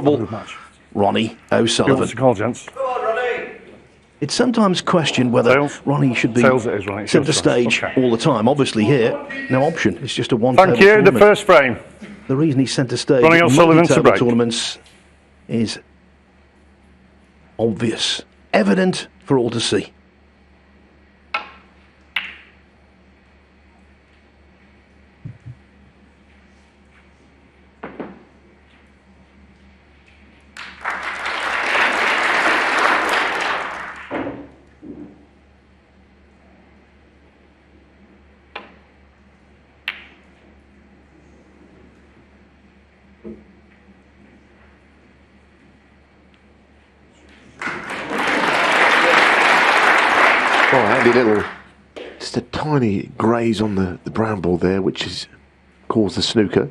Good match. Ronnie O'Sullivan. What's the call, gents? It's sometimes questioned whether Tails. Ronnie should be Tails it is, Ronnie. It's centre your choice. stage Okay. all the time. Obviously here, no option. It's just a one-table Thank you. tournament. The first frame. The reason he's centre stage Ronnie in O'Sullivan to multi-table break. tournaments is obvious, evident for all to see. Oh, handy little, just a tiny graze on the brown ball there, which has caused the snooker.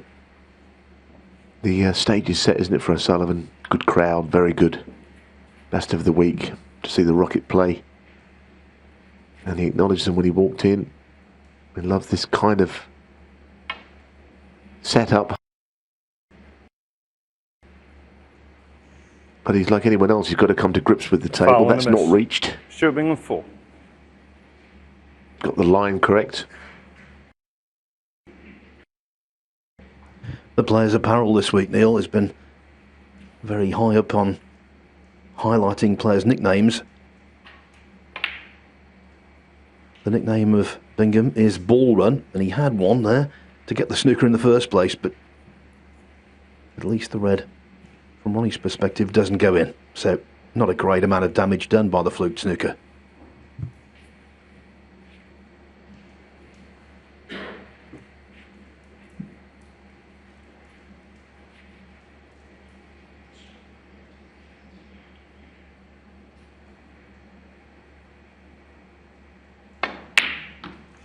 The stage is set, isn't it, for O'Sullivan? Good crowd, very good. Best of the week to see the Rocket play. And he acknowledged them when he walked in. He loves this kind of setup. But he's like anyone else, he's got to come to grips with the table. Foul and That's a miss. not reached. Stuart Bingham 4. Got the line correct. The players' apparel this week, Neil, has been very high up on highlighting players' nicknames. The nickname of Bingham is Ball Run, and he had one there to get the snooker in the first place, but at least the red, from Ronnie's perspective, doesn't go in. So, not a great amount of damage done by the fluked snooker.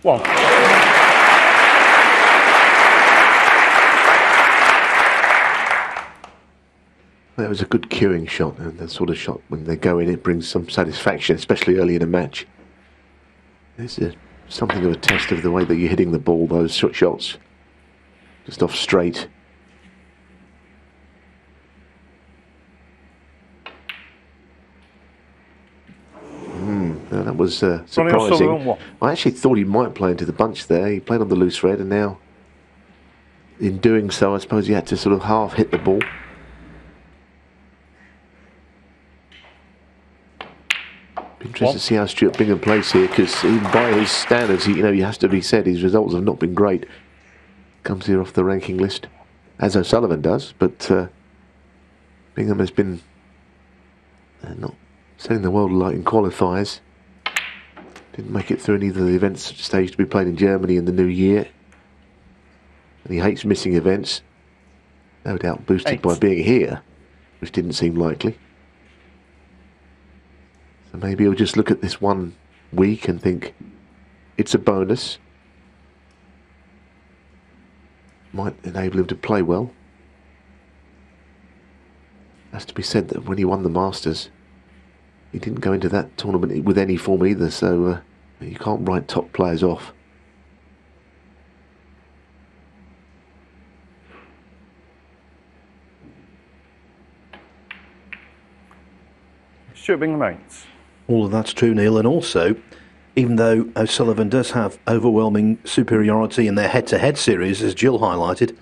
One. That was a good cueing shot, and the sort of shot when they go in, it brings some satisfaction, especially early in a match. This is something of a test of the way that you're hitting the ball, those shots. Just off straight. That was surprising. I actually thought he might play into the bunch there. He played on the loose red, and now, in doing so, I suppose he had to sort of half hit the ball. Interested to see how Stuart Bingham plays here, because even by his standards, he has to be said, his results have not been great. Comes here off the ranking list, as O'Sullivan does, but Bingham has been not setting the world alight in qualifiers. Didn't make it through any of the events stage to be played in Germany in the new year. And he hates missing events. No doubt boosted by being here, which didn't seem likely. So maybe he'll just look at this one week and think it's a bonus. Might enable him to play well. Has to be said that when he won the Masters, he didn't go into that tournament with any form either, so you can't write top players off. Stuart Bingham 8. All of that's true, Neil, and also, even though O'Sullivan does have overwhelming superiority in their head-to-head series, as Jill highlighted,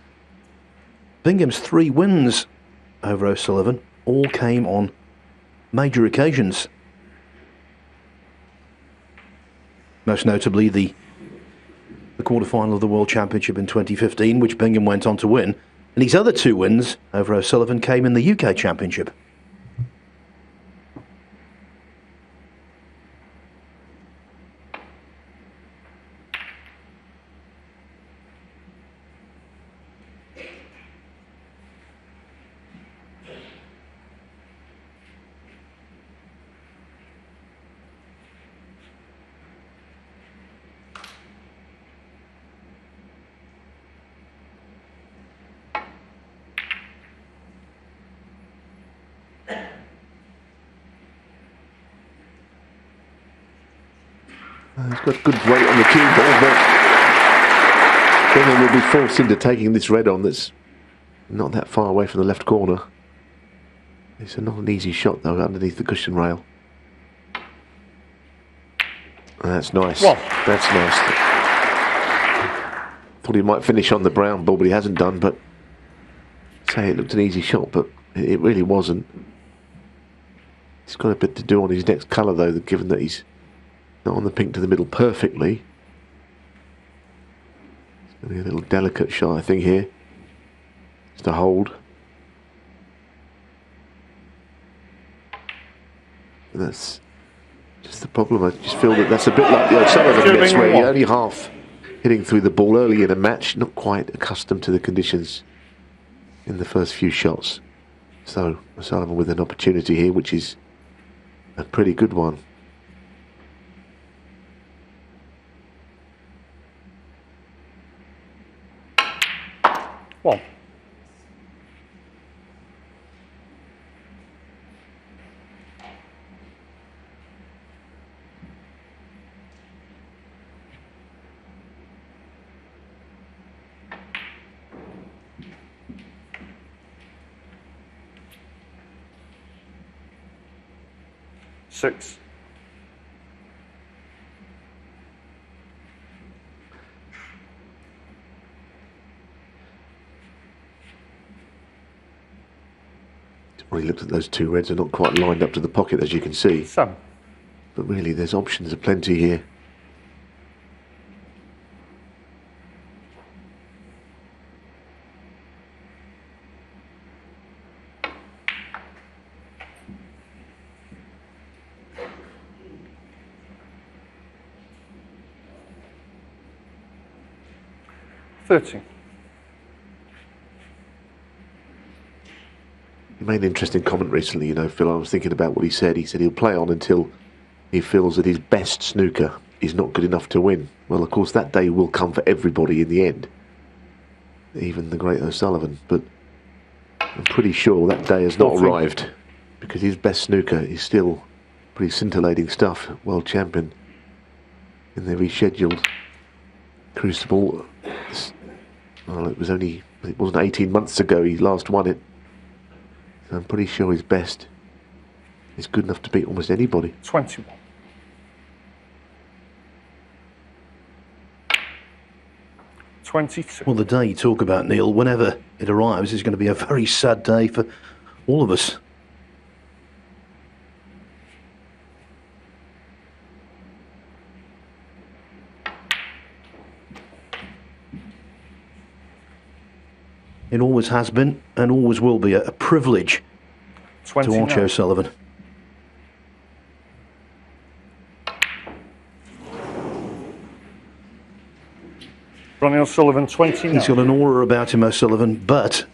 Bingham's 3 wins over O'Sullivan all came on major occasions. Most notably the quarter-final of the World Championship in 2015, which Bingham went on to win, and his other 2 wins over O'Sullivan came in the UK Championship. He's got good weight on the cue ball, but Bingham will be forced into taking this red on that's not that far away from the left corner. It's not an easy shot though, underneath the cushion rail. That's nice. Well. That's nice. Thought he might finish on the brown ball, but he hasn't done. But say it looked an easy shot, but it really wasn't. He's got a bit to do on his next colour though, given that he's not on the pink to the middle perfectly. It's going to be a little delicate shot, I think, here. Just to hold. And that's just the problem. I just feel that that's a bit like the O'Sullivan miss, where you're only half hitting through the ball early in a match, not quite accustomed to the conditions in the first few shots. So O'Sullivan with an opportunity here, which is a pretty good one. Well. Six. Well, he looked at those two reds, are not quite lined up to the pocket, as you can see. Seven. But really, there's options aplenty here. Thirty. He made an interesting comment recently, you know, Phil. I was thinking about what he said. He said he'll play on until he feels that his best snooker is not good enough to win. Well, of course, that day will come for everybody in the end, even the great O'Sullivan. But I'm pretty sure that day has not arrived, because his best snooker is still pretty scintillating stuff. World champion in the rescheduled Crucible. Well, it wasn't 18 months ago he last won it. So I'm pretty sure his best is good enough to beat almost anybody. 21. 22. Well, the day you talk about, Neil, whenever it arrives, is going to be a very sad day for all of us. It always has been and always will be a privilege 29. to watch O'Sullivan. Ronnie O'Sullivan, 29. He's got an aura about him, O'Sullivan, but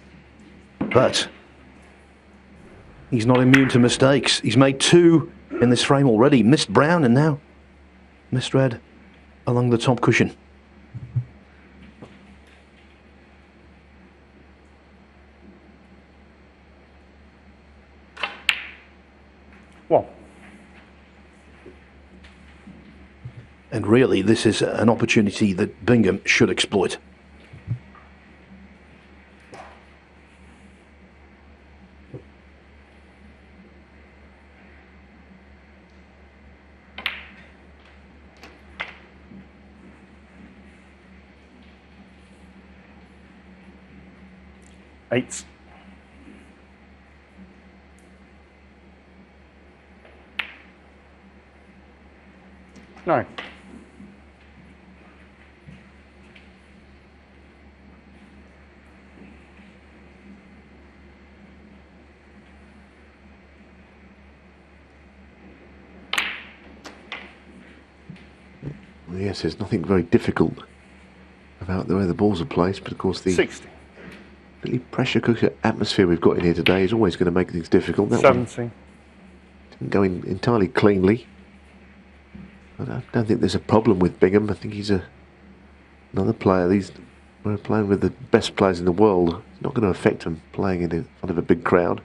he's not immune to mistakes. He's made two in this frame already. Missed brown and now missed red along the top cushion. One. And really, this is an opportunity that Bingham should exploit. Eight. Nine. Yes, there's nothing very difficult about the way the balls are placed, but of course the 60. really pressure cooker atmosphere we've got in here today is always going to make things difficult. That 17. one didn't go in entirely cleanly. But I don't think there's a problem with Bingham. I think he's another player. We're playing with the best players in the world. It's not going to affect him playing in front of a big crowd.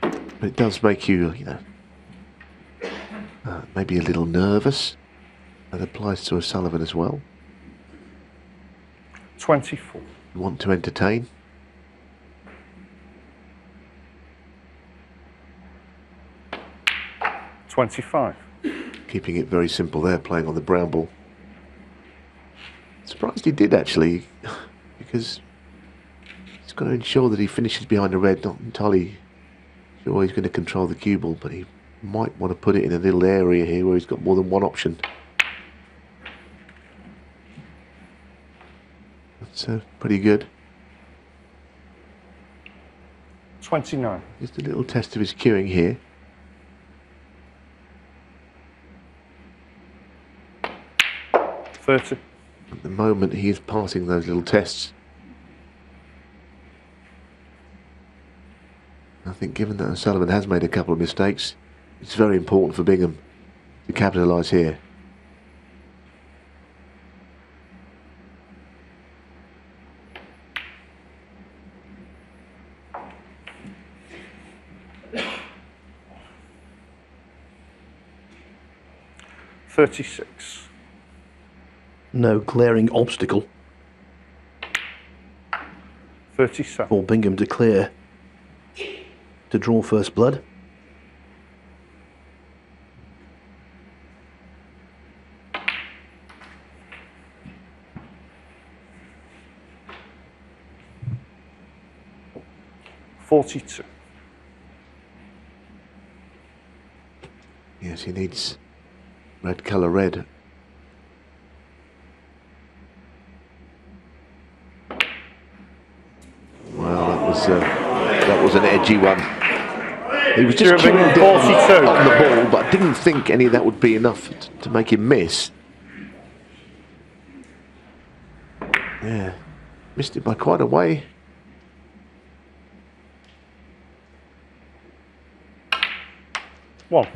But it does make you, maybe a little nervous. That applies to O'Sullivan as well. 24. You want to entertain. 25. Keeping it very simple there, playing on the brown ball. Surprised he did, actually, because he's got to ensure that he finishes behind the red. Not entirely sure he's going to control the cue ball, but he might want to put it in a little area here where he's got more than one option. That's pretty good. 29. Just a little test of his cueing here. Thirty. At the moment, he is passing those little tests. I think given that O'Sullivan has made a couple of mistakes, it's very important for Bingham to capitalise here. $36. No glaring obstacle 37. for Bingham to clear to draw first blood. $42. Yes, he needs red colour red. Well, that was an edgy one. He was just Stuart Bingham, cueing 42. on the ball, but I didn't think any of that would be enough to make him miss. Yeah, missed it by quite a way. One.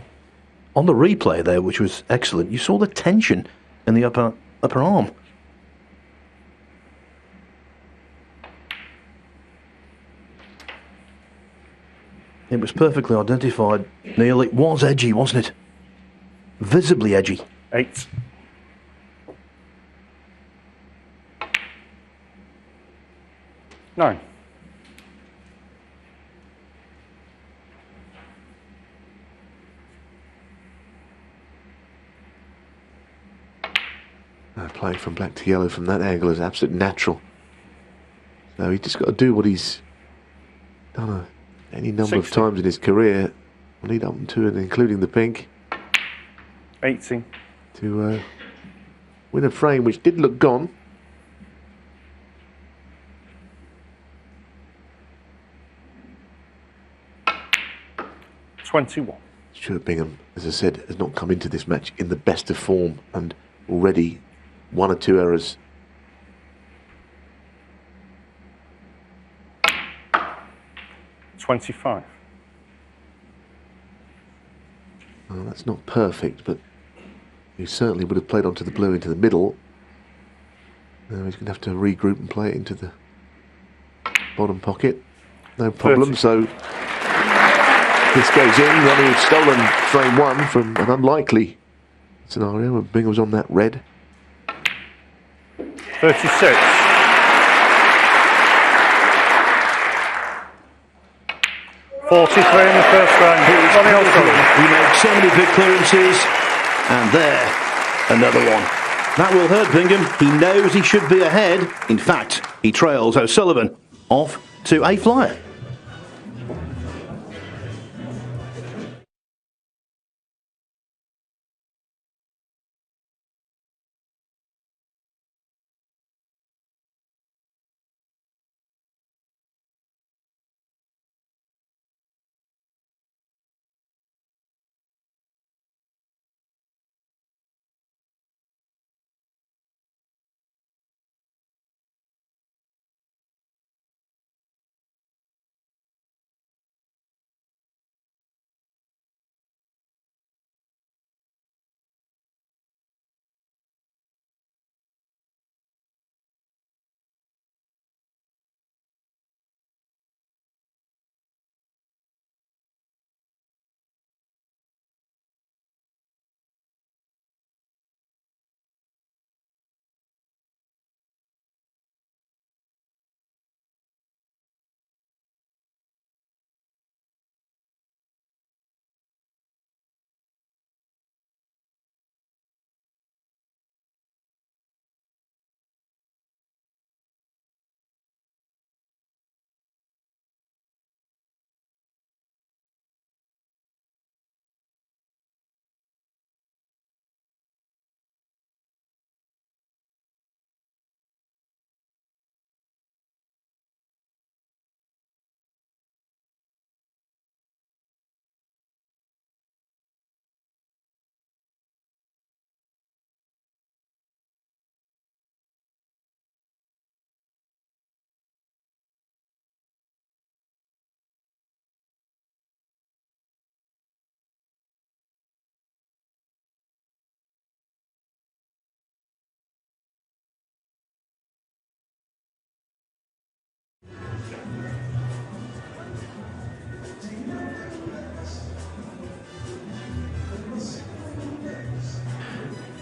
On the replay there, which was excellent, you saw the tension in the upper arm. It was perfectly identified, Neil. It was edgy, wasn't it? Visibly edgy. 8. Nine. Playing from black to yellow from that angle is absolutely natural. So he's just got to do what he's done any number of 60. times in his career, lead up to and including the pink, 18. to win a frame which did look gone. $21. Stuart Bingham, as I said, has not come into this match in the best of form and already one or two errors. $25. Well, that's not perfect, but he certainly would have played onto the blue into the middle. Now he's going to have to regroup and play it into the bottom pocket. No problem. 30. So this goes in. Ronnie had stolen frame one from an unlikely scenario when Bingham was on that red. 36. $43 in the first round. Ronnie O'Sullivan. He made so many big clearances, and there, another one. That will hurt Bingham. He knows he should be ahead. In fact, he trails O'Sullivan off to a flyer.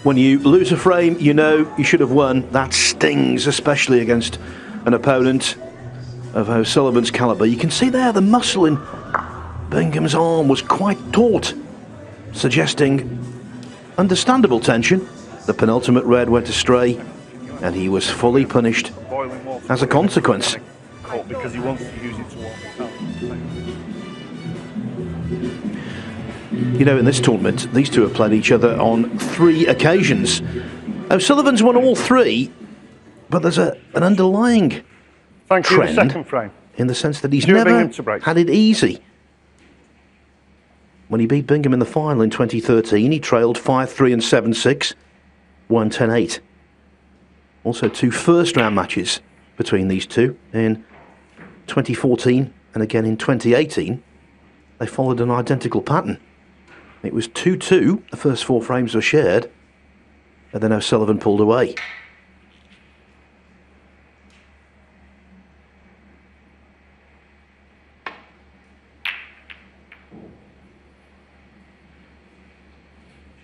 When you lose a frame, you know you should have won. That stings, especially against an opponent of O'Sullivan's calibre. You can see there the muscle in Bingham's arm was quite taut, suggesting understandable tension. The penultimate red went astray, and he was fully punished as a consequence. Because he wants to use it to warm it up. You know, in this tournament, these two have played each other on 3 occasions. O'Sullivan's won all 3, but there's an underlying Thank you, the trend second frame. in the sense that he's Stuart never Bingham to break. had it easy. When he beat Bingham in the final in 2013, he trailed 5-3 and 7-6, won 10-8. Also 2 first-round matches between these two in 2014 and again in 2018. They followed an identical pattern. It was 2-2, the first 4 frames were shared, and then O'Sullivan pulled away.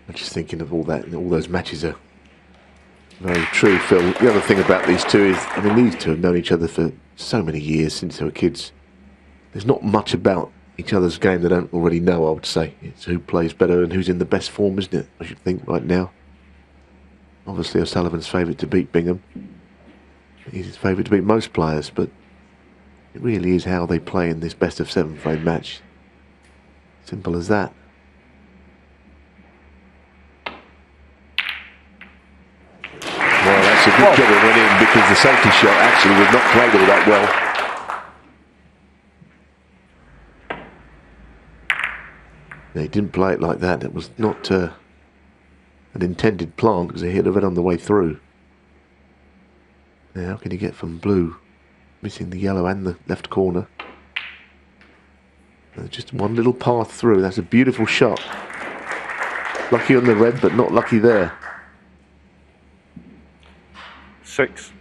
I'm just thinking of all that, all those matches are very true, Phil. The other thing about these two is, I mean, these two have known each other for so many years since they were kids. There's not much about each other's game they don't already know, I would say. It's who plays better and who's in the best form, isn't it? I should think right now. Obviously O'Sullivan's favourite to beat Bingham. He's his favourite to beat most players, but it really is how they play in this best of 7 frame match. Simple as that. Well, that's a good job it went in, because the safety shot actually was not played all that well. No, he didn't play it like that. It was not an intended plant, because he hit the red on the way through. Now, how can you get from blue, missing the yellow and the left corner? Just one little path through. That's a beautiful shot. Lucky on the red, but not lucky there. 6.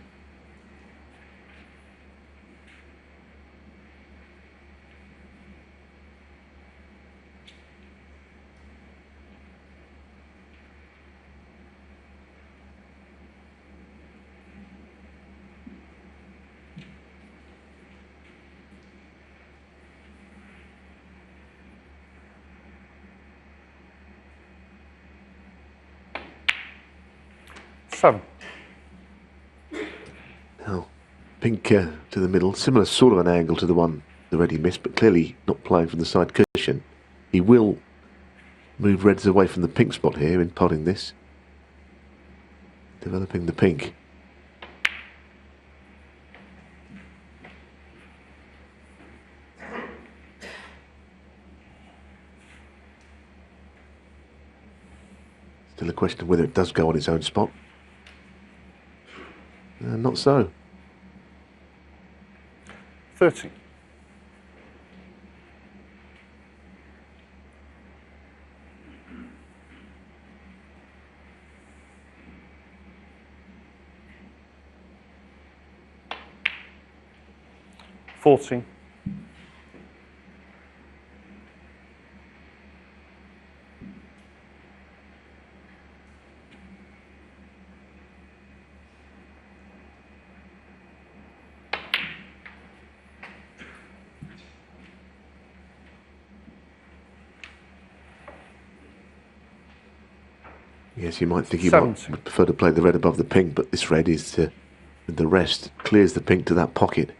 Seven. Now, pink to the middle, similar sort of an angle to the one the red he missed, but clearly not playing from the side cushion. He will move reds away from the pink spot here in potting this. Developing the pink. Still a question of whether it does go on its own spot. Not so. 13. Fourteen. Yes, you might think he might prefer to play the red above the pink, but this red is with the rest, clears the pink to that pocket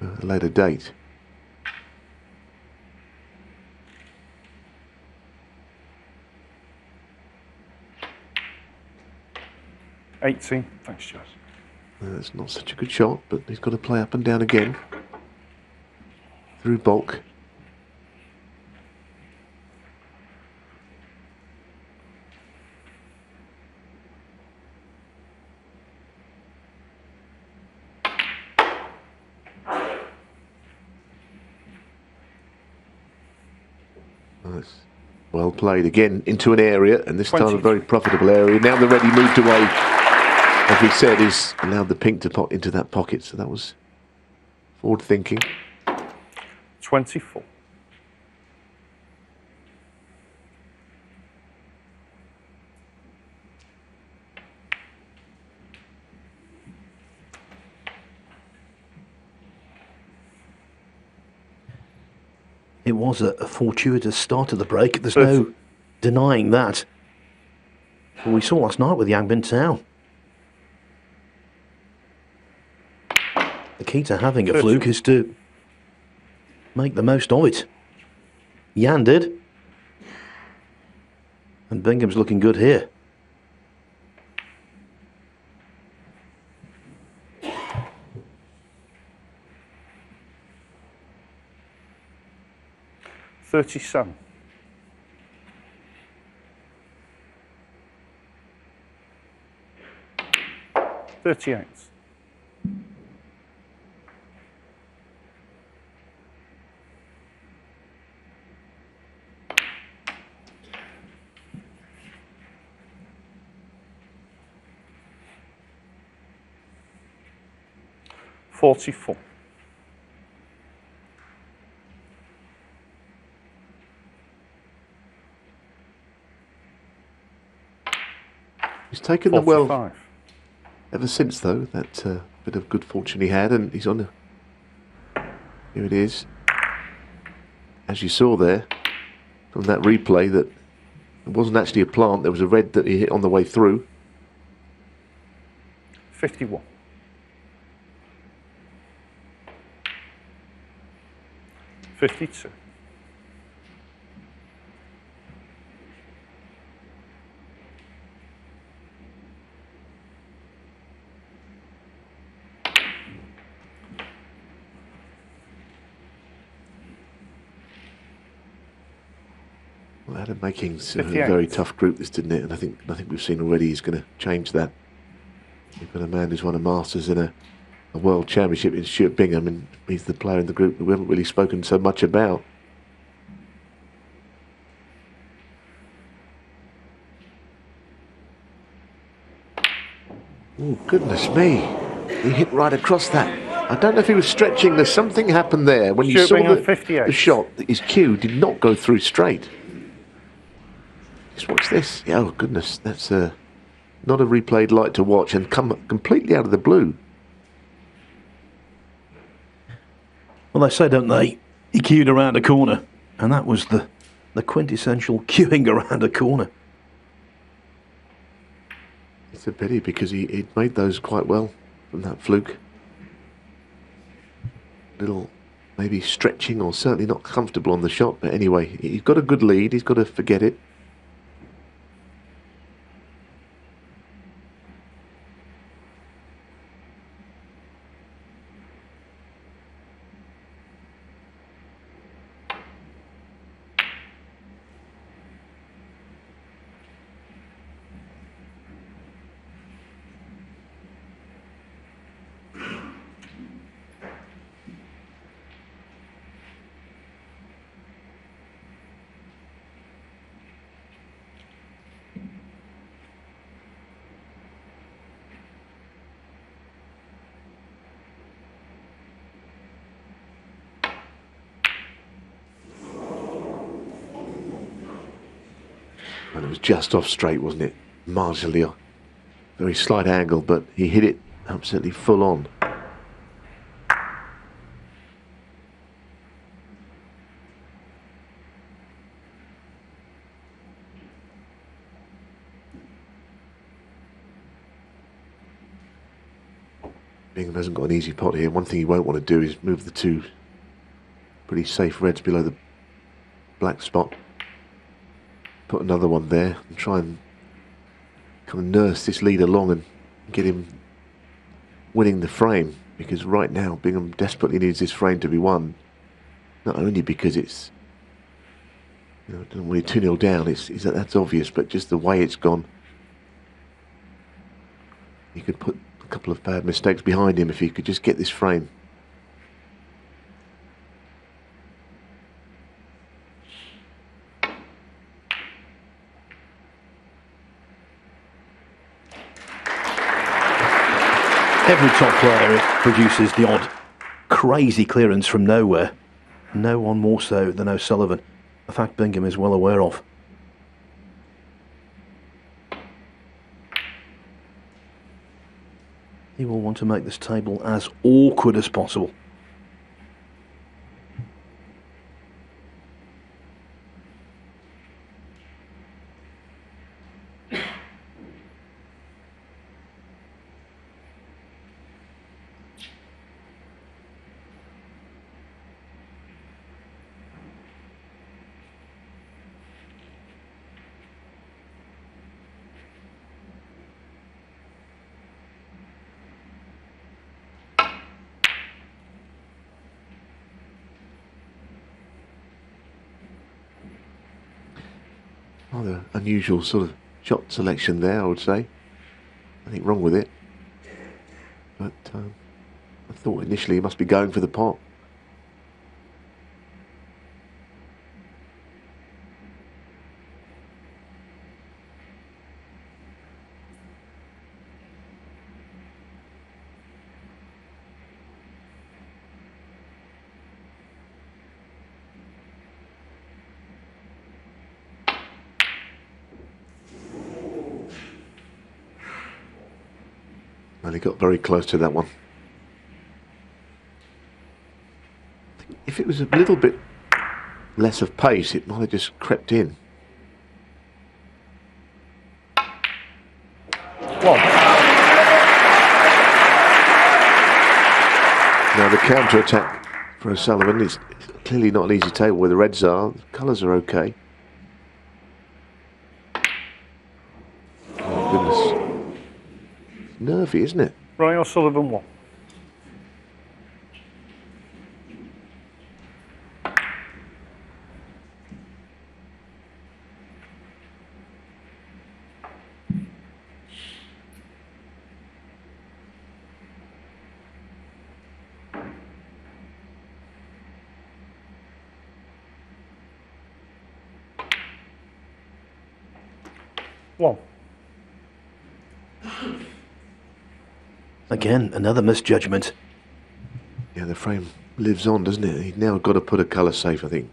at a later date. Thanks, Stuart. That's not such a good shot, but he's got to play up and down again. Through bulk. That's well played again into an area, and this time a very profitable area. Now the ready moved away, as we said, is allowed the pink to pop into that pocket, so that was forward thinking. 24. It was a fortuitous start to the break. There's no denying that. Well, we saw last night with Yang Bin Tao. The key to having a fluke is to make the most of it. Yan did. And Bingham's looking good here. $37. 38. 44. He's taken them well ever since, though, that bit of good fortune he had, and he's on the... Here it is. As you saw there, from that replay, that it wasn't actually a plant, there was a red that he hit on the way through. 51. 52. Well, Adam Making's a very tough group, this, didn't it? And I think nothing we've seen already is going to change that. You've got a man who's won a Masters and a World Championship in Stuart Bingham, and he's the player in the group that we haven't really spoken so much about. Oh, goodness me. He hit right across that. I don't know if he was stretching. There's something happened there. When you saw the shot, his cue did not go through straight. Just watch this. Oh, goodness. That's not a replayed light to watch, and come completely out of the blue. Well, they say, don't they, he cued around a corner, and that was the quintessential cueing around a corner. It's a pity, because he'd made those quite well from that fluke. Little maybe stretching, or certainly not comfortable on the shot, but anyway, he's got a good lead, he's got to forget it. And it was just off straight, wasn't it? Marginally, very slight angle, but he hit it absolutely full on. Bingham hasn't got an easy pot here. One thing he won't want to do is move the two pretty safe reds below the black spot. Put another one there and try and kind of nurse this lead along and get him winning the frame, because right now Bingham desperately needs this frame to be won, not only because it's, you know, when you're 2-0 down, that's obvious, but just the way it's gone. He could put a couple of bad mistakes behind him if he could just get this frame. Every top player produces the odd crazy clearance from nowhere. No one more so than O'Sullivan, a fact Bingham is well aware of. He will want to make this table as awkward as possible. Rather unusual sort of shot selection there, I would say. Nothing wrong with it. But I thought initially he must be going for the pot. And he got very close to that one. If it was a little bit less of pace, it might have just crept in. One. Now the counter-attack for O'Sullivan is clearly not an easy table where the reds are. The colours are okay. Oh goodness. Nervy, isn't it? Ronnie O'Sullivan 1. One. Again, another misjudgment. Yeah, the frame lives on, doesn't it? He's now got to put a colour safe, I think.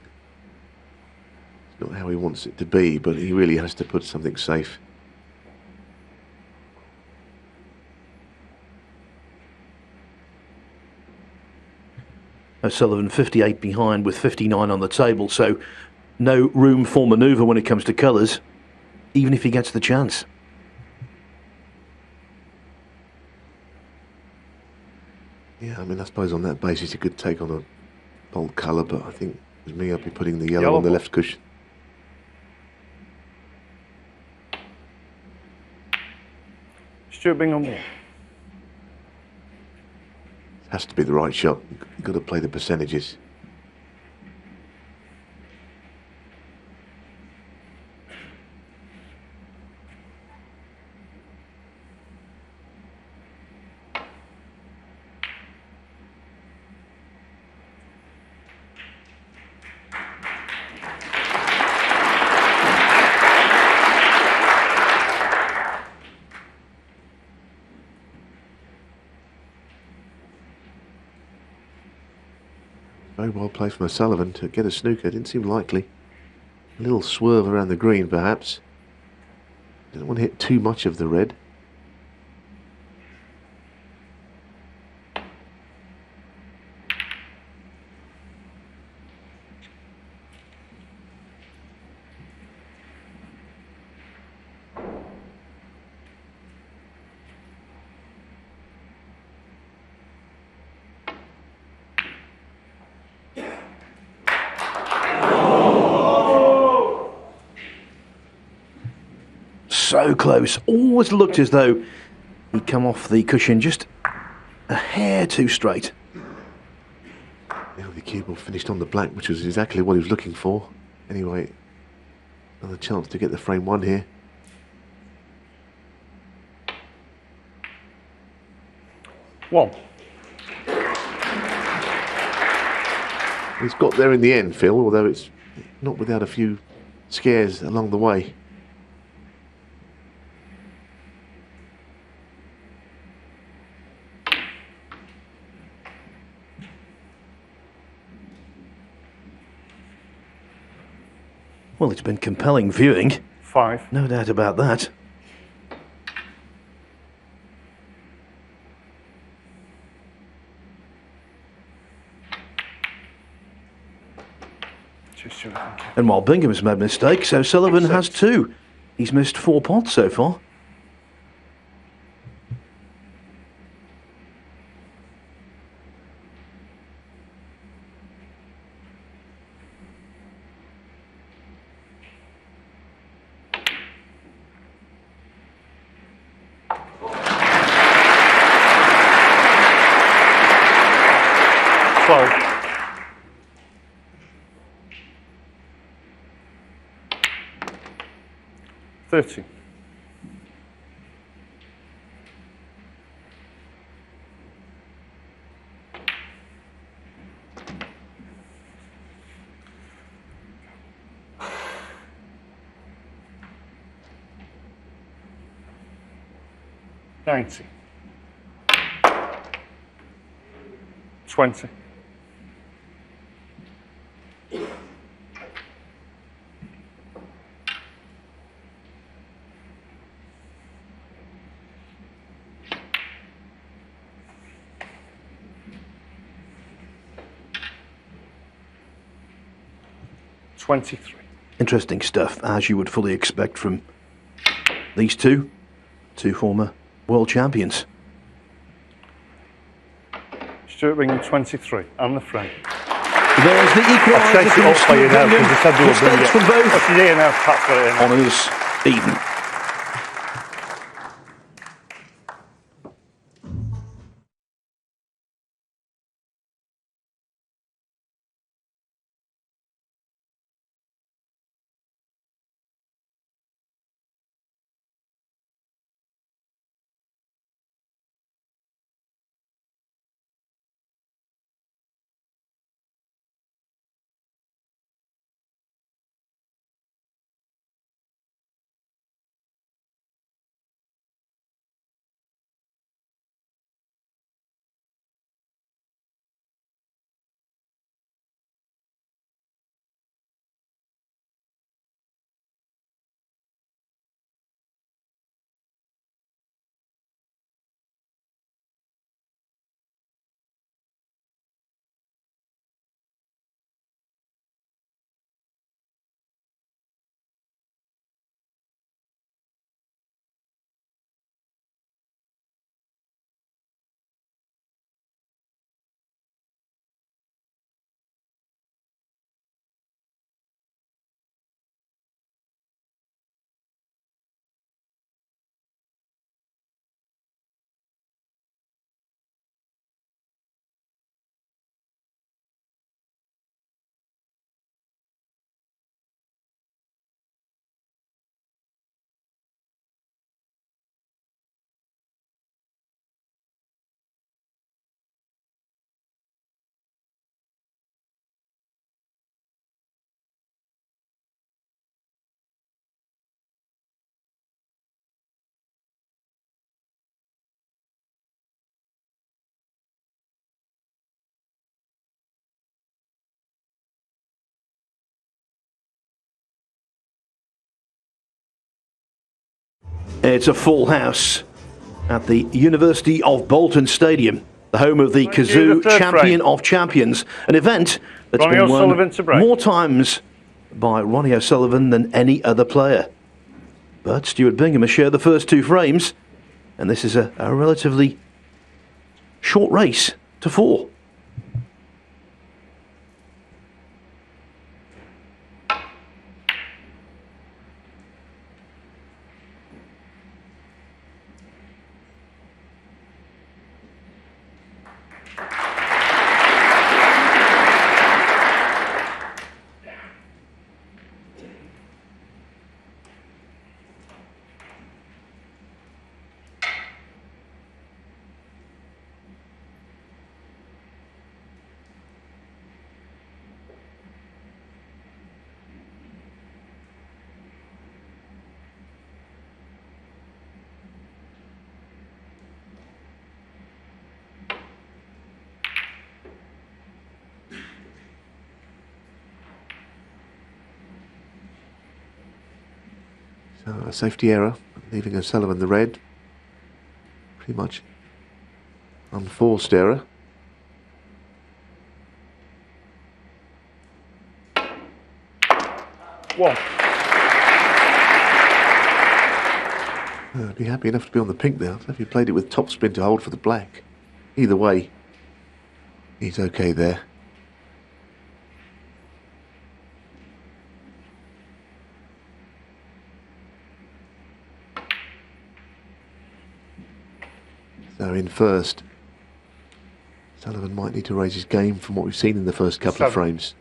It's not how he wants it to be, but he really has to put something safe. O'Sullivan 58 behind with 59 on the table, so no room for manoeuvre when it comes to colours, even if he gets the chance. Yeah, I mean, I suppose on that basis you could take on a bold colour, but I think, as me, I'd be putting the yellow on the left cushion. Stuart Bingham 1. Has to be the right shot. You've got to play the percentages. Very well played from O'Sullivan to get a snooker. Didn't seem likely. A little swerve around the green, perhaps. Didn't want to hit too much of the red. So close. Always looked as though he'd come off the cushion just a hair too straight. Now the cue ball finished on the black, which was exactly what he was looking for. Anyway, another chance to get the frame one here. One. He's got there in the end, Phil, although it's not without a few scares along the way. Well, it's been compelling viewing. 5. No doubt about that. And while Bingham's made mistakes, O'Sullivan has 2. He's missed 4 pots so far. Sorry. 30. $90. 20. $23. Interesting stuff, as you would fully expect from these two former world champions. Stuart Bingham 23 and the frame. There's the I'll chase equaliser it up for you now Bingham. because they said they were bringing Mistakes it. from both. What's the year now? Pat's got it in. Honours even. It's a full house at the University of Bolton Stadium, the home of the Kazoo Champion of Champions, an event that's Ronnie been won O'Sullivan to break. more times by Ronnie O'Sullivan than any other player. But Stuart Bingham has shared the first two frames, and this is a relatively short race to four. So a safety error, leaving O'Sullivan the red. Pretty much unforced error. One. I'd be happy enough to be on the pink there. So if he played it with topspin to hold for the black. Either way, he's okay there. So in first, Sullivan might need to raise his game from what we've seen in the first couple of frames.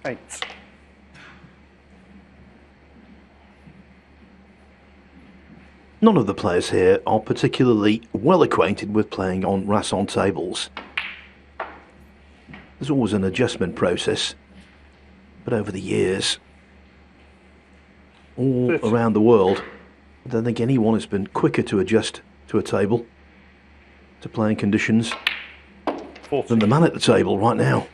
8. None of the players here are particularly well acquainted with playing on Rasson tables. There's always an adjustment process, but over the years, all around the world, I don't think anyone has been quicker to adjust to a table, to playing conditions, 14. than the man at the table right now.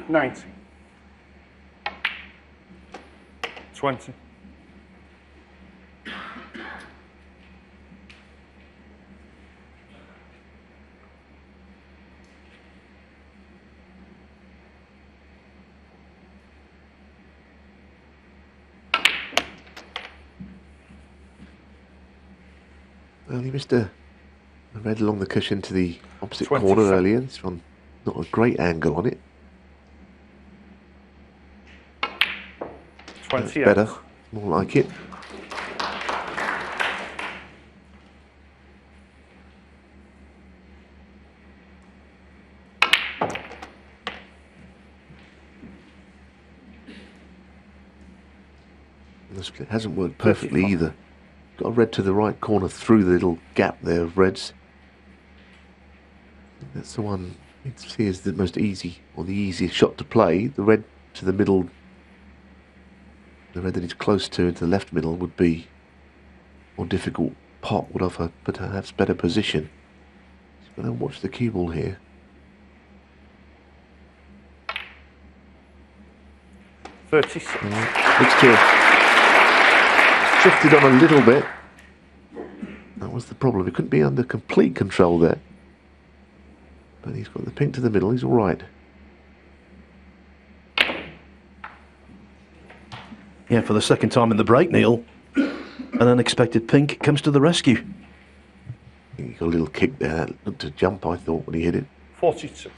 $90. 20. Well, he missed a red along the cushion to the opposite 27. corner earlier. This one, not a great angle on it. That's 28. better, more like it. And the split hasn't worked perfectly 35. either. Got a red to the right corner through the little gap there of reds. That's the one you'd see is the most easy, or the easiest shot to play. The red to the middle, the red that he's close to the left middle would be more difficult. Pot would offer perhaps better position. He's going to watch the cue ball here. 36. Looks to have shifted on a little bit. That was the problem. He couldn't be under complete control there. But he's got the pink to the middle. He's all right. Yeah, for the second time in the break, Neil, an unexpected pink comes to the rescue. He got a little kick there. That looked to jump, I thought, when he hit it. 42.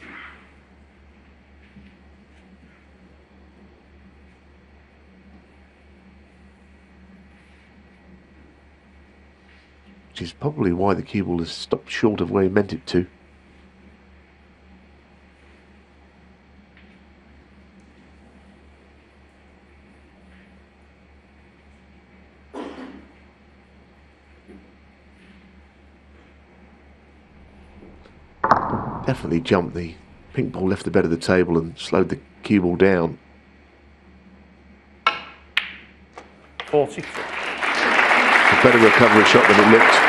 Which is probably why the cue ball has stopped short of where he meant it to. Definitely jumped. The pink ball left the bed of the table and slowed the cue ball down. 43. A better recovery shot than it looked.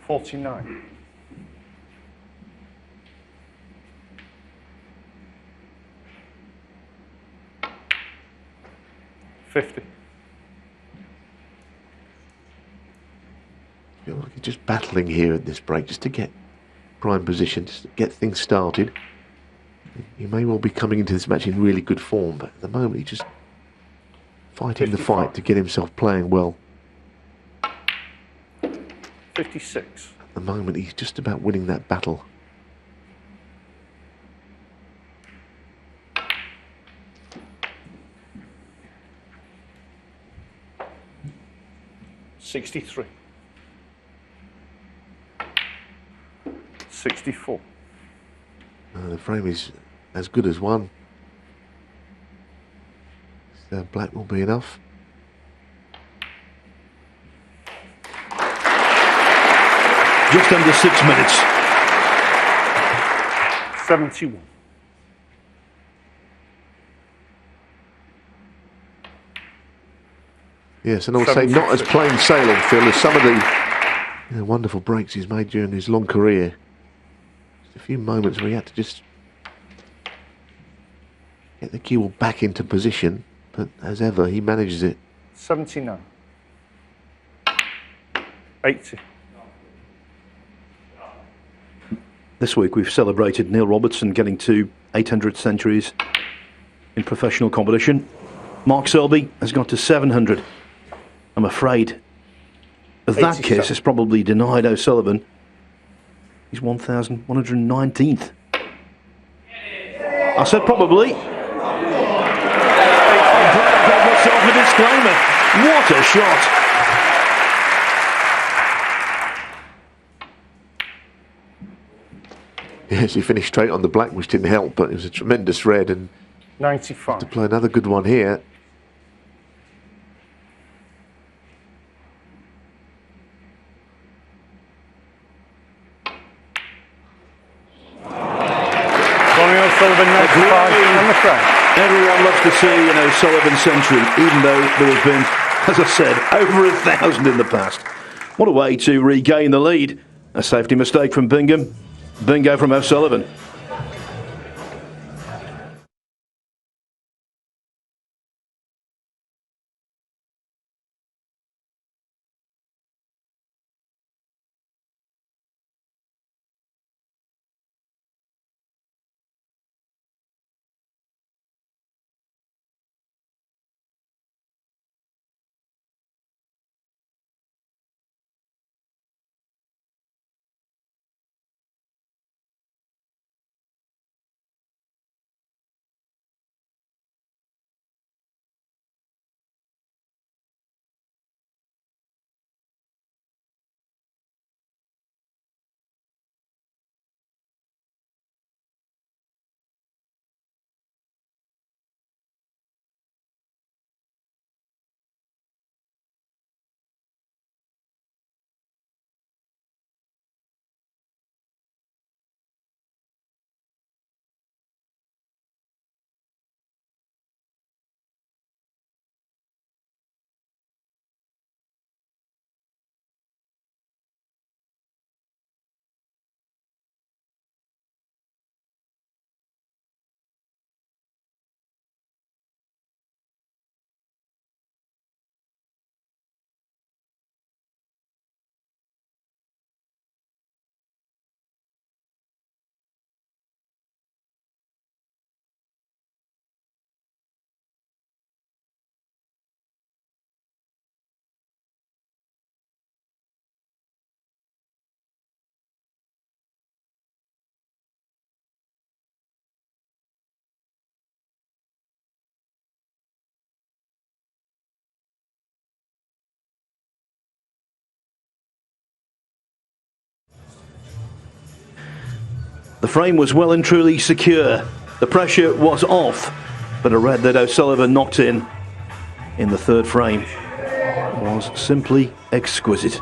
$49. 50. I feel like he's just battling here at this break just to get prime position, just to get things started. He may well be coming into this match in really good form, but at the moment he's just fighting the fight to get himself playing well. 56. At the moment he's just about winning that battle. $63. 64. The frame is as good as one. So black will be enough. Just under 6 minutes. 71. Yes, and I would say not as plain sailing, Phil, as some of the wonderful breaks he's made during his long career. Just a few moments where he had to just get the cue ball back into position, but as ever, he manages it. 79. 80. This week we've celebrated Neil Robertson getting to 800 centuries in professional competition. Mark Selby has got to 700. I'm afraid of that kiss has probably denied O'Sullivan. He's 1,119th. I said probably. Gave myself a disclaimer. What a shot! Yes, he finished straight on the black, which didn't help, but it was a tremendous red, and 95. to play another good one here. Ronnie O'Sullivan 95 on the front. Everyone loves to see an O'Sullivan century, even though there has been, as I said, over 1,000 in the past. What a way to regain the lead. A safety mistake from Bingham. Bingo from O'Sullivan. The frame was well and truly secure. The pressure was off, but a red that O'Sullivan knocked in the third frame was simply exquisite.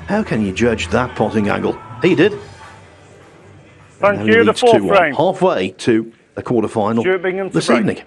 How can you judge that potting angle? He did. Thank you, the fourth frame. Halfway to the quarter-final Stuart Bingham to this break. evening.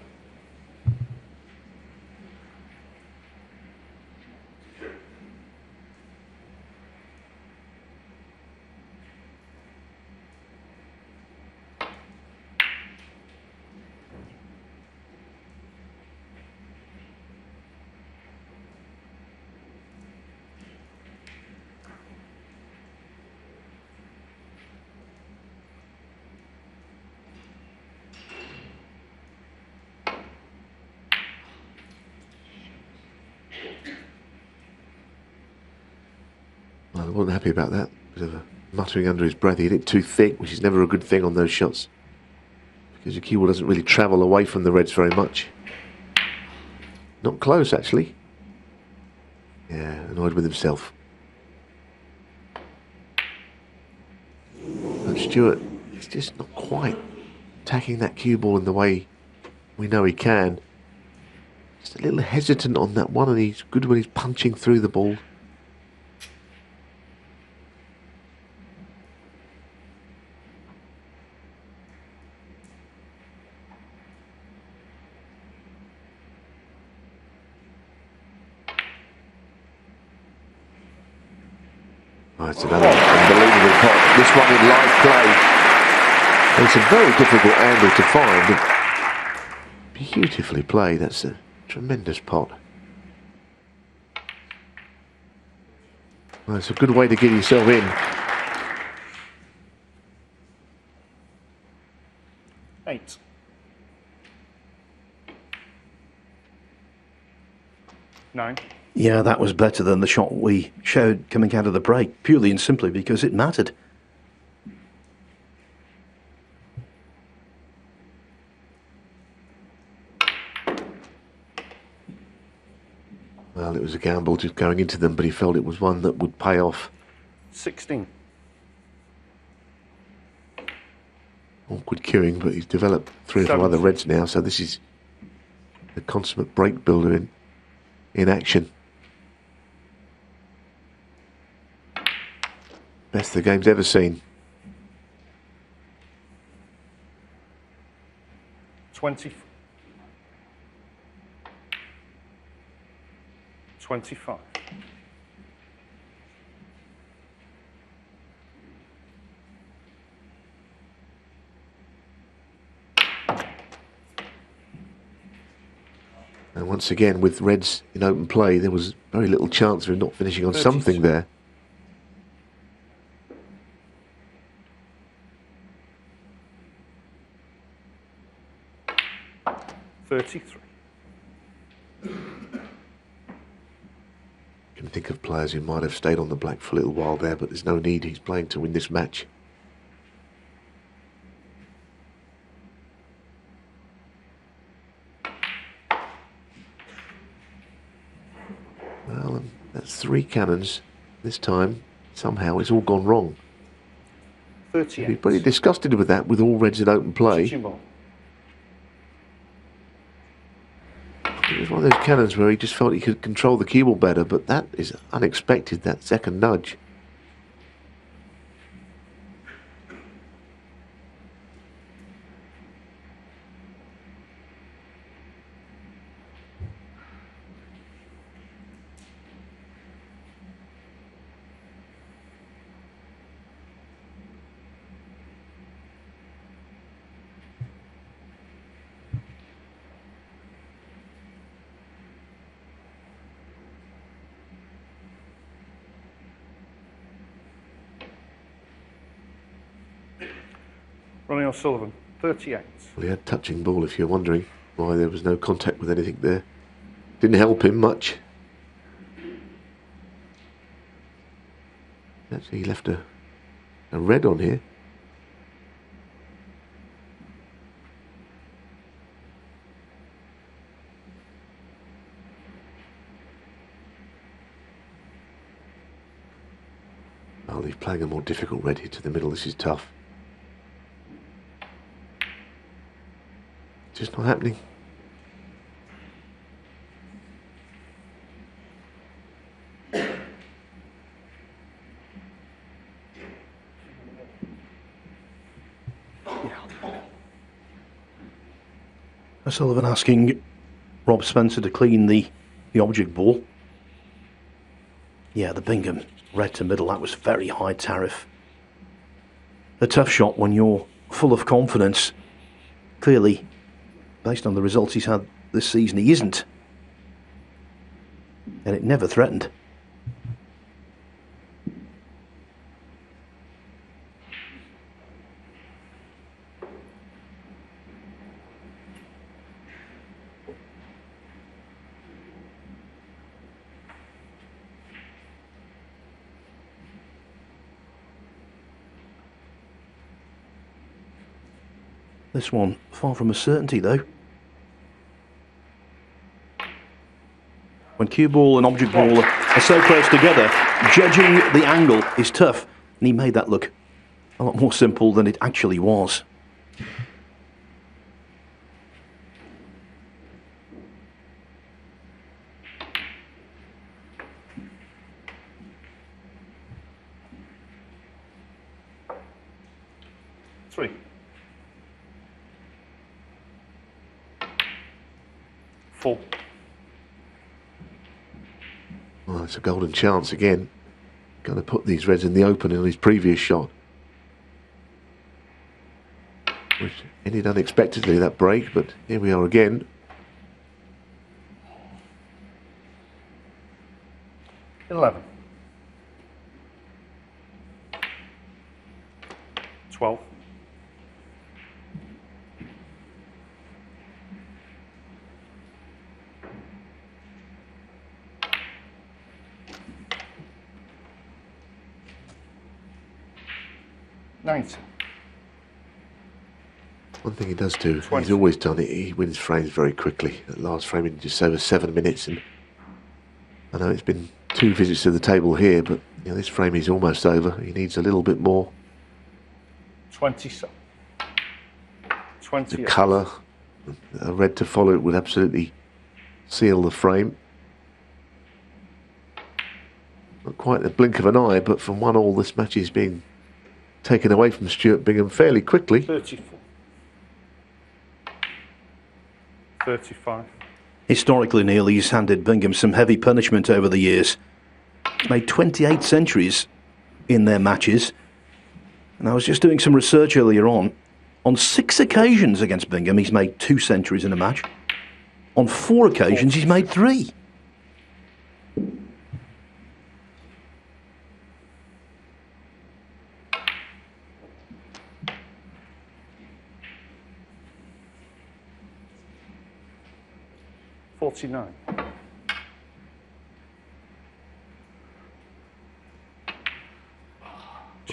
I wasn't happy about that. Bit of a muttering under his breath. He hit it too thick, which is never a good thing on those shots, because the cue ball doesn't really travel away from the reds very much. Not close, actually. Yeah, annoyed with himself. But Stuart is just not quite attacking that cue ball in the way we know he can. Just a little hesitant on that one, and he's good when he's punching through the ball. Oh, it's another unbelievable pot. This one in live play. And it's a very difficult angle to find. Beautifully played. That's a tremendous pot. Well, it's a good way to get yourself in. 9. Yeah, that was better than the shot we showed coming out of the break, purely and simply because it mattered. Well, it was a gamble just going into them, but he felt it was one that would pay off. 16. Awkward queuing, but he's developed 3 or 4 other reds now, so this is the consummate break builder in action. Best the game's ever seen. 20. 25. And once again, with reds in open play, there was very little chance of him not finishing on 32. something there. $33. Can think of players who might have stayed on the black for a little while there, but there's no need. He's playing to win this match. Well, that's 3 cannons this time. Somehow it's all gone wrong. 38. He's pretty disgusted with that, with all reds in open play. Teaching ball. It was one of those cannons where he just felt he could control the cue ball better, but that is unexpected, that second nudge. Ronnie O'Sullivan, 38. Well, he had touching ball, if you're wondering why there was no contact with anything there. Didn't help him much. Actually, he left a red on here. Oh, he's playing a more difficult red here to the middle. This is tough. Just not happening. O'Sullivan asking Rob Spencer to clean the object ball. Yeah, the Bingham red to middle, that was very high tariff. A tough shot when you're full of confidence. Clearly, based on the results he's had this season, he isn't. And it never threatened. This one, far from a certainty though. When cue ball and object ball are so close together, judging the angle is tough. And he made that look a lot more simple than it actually was. Three. 4. Well, it's a golden chance again. Going to put these reds in the open in his previous shot. Which ended unexpectedly, that break, but here we are again. 11. 12. 90. One thing he does do, 20. he's always done it, he wins frames very quickly. At last frame in just over 7 minutes, and I know it's been 2 visits to the table here, but you know, this frame is almost over. He needs a little bit more. 27. 28. The colour, a red to follow it would absolutely seal the frame. Not quite a blink of an eye, but from 1-1, this match is being taken away from Stuart Bingham fairly quickly. 34. 35. Historically, Neil, he's handed Bingham some heavy punishment over the years. He's made 28 centuries in their matches. And I was just doing some research earlier on. On 6 occasions against Bingham, he's made 2 centuries in a match. On 4 occasions, he's made 3. $49.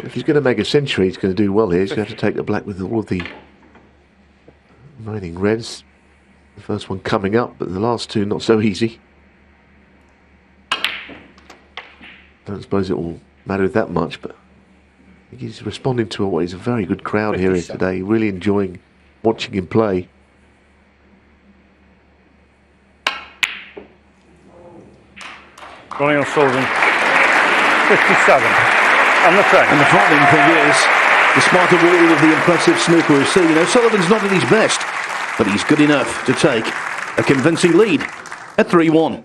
If he's going to make a century, he's going to do well here. He's going to have to take the black with all of the remaining reds. The first one coming up, but the last 2 not so easy. Don't suppose it will matter that much, but I think he's responding to what is a very good crowd here 57. today. Really enjoying watching him play. Ronnie O'Sullivan, 57. And the frame. And the frightening thing is, despite all of the impressive snooker we've seen, O'Sullivan's not at his best, but he's good enough to take a convincing lead at 3-1.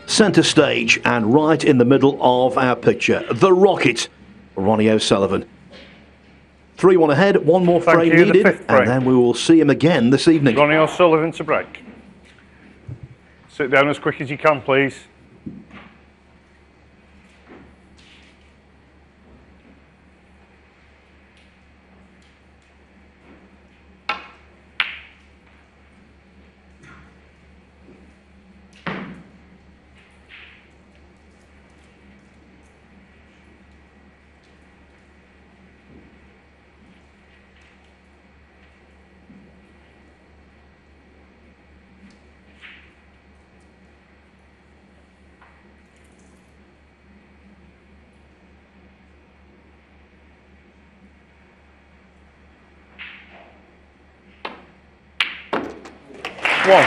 Centre stage and right in the middle of our picture, the Rocket, Ronnie O'Sullivan. 3-1 ahead, 1 more Thank frame you, the needed, fifth frame. and then we will see him again this evening. Ronnie O'Sullivan to break. Sit down as quick as you can, please. One.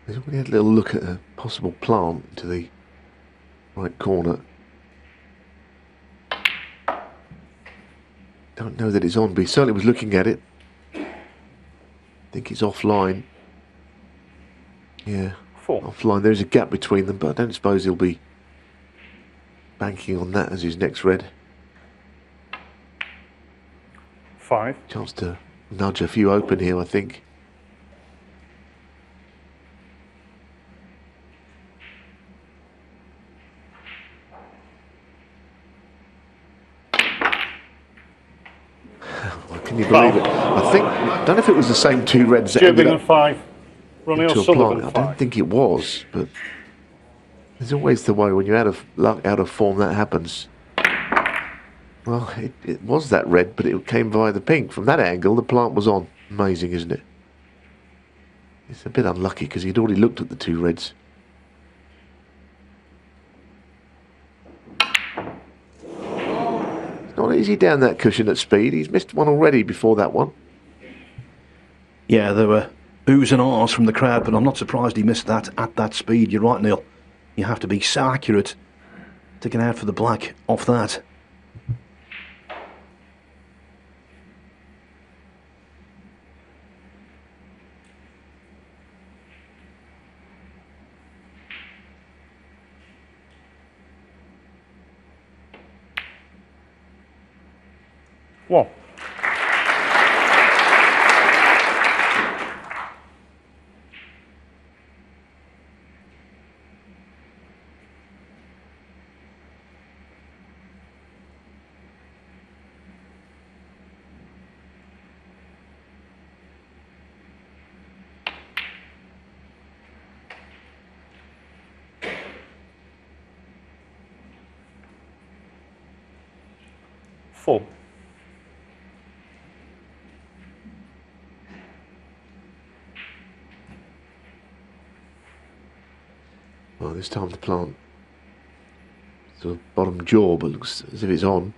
He's already had a little look at possible plant to the right corner. Don't know that it's on, but he certainly was looking at it. I think it's offline. Yeah, 4. offline. There's a gap between them, but I don't suppose he'll be banking on that as his next red. 5. Chance to nudge a few open here, I think. Can you believe it? I don't know if it was the same 2 reds that Stuart ended Bingham up 5. Ronnie into a O'Sullivan plant. I don't 5. think it was, but there's always the way when you're out of luck, out of form, that happens. Well, it was that red, but it came via the pink. From that angle, the plant was on. Amazing, isn't it? It's a bit unlucky because he'd already looked at the 2 reds. It's not easy down that cushion at speed. He's missed one already before that one. Yeah, there were oohs and ahs from the crowd, but I'm not surprised he missed that at that speed. You're right, Neil. You have to be so accurate to get out for the black off that. One. Four. Well, this time the plant sort of bottom jaw, but looks as if it's on.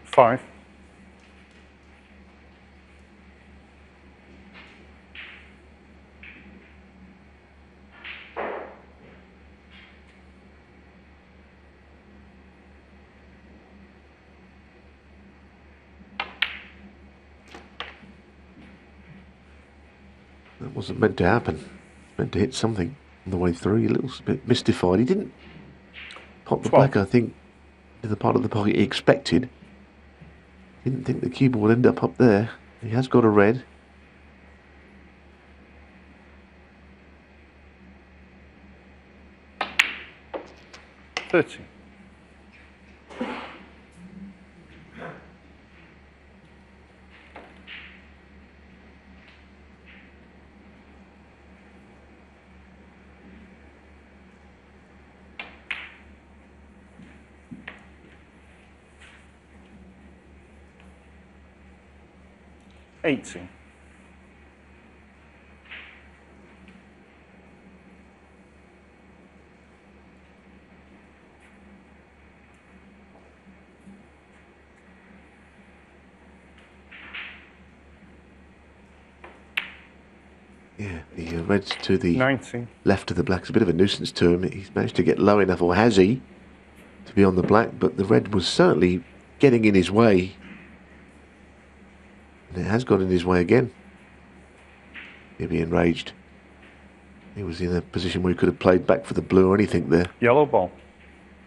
5. That wasn't meant to happen. Meant to hit something on the way through. He looks a bit mystified. He didn't pop the 12. black, I think, to the part of the pocket he expected. Didn't think the cue ball would end up there. He has got a red. Thirty. $80. Yeah, the red's to the 90. left of the black's a bit of a nuisance to him. He's managed to get low enough, or has he, to be on the black, but the red was certainly getting in his way. And it has got in his way again. He'll be enraged. He was in a position where he could have played back for the blue or anything there, Yellow ball.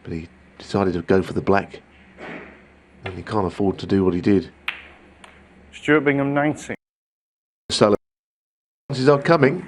but he decided to go for the black. And he can't afford to do what he did. Stuart Bingham 90. Sullivan. Chances are coming.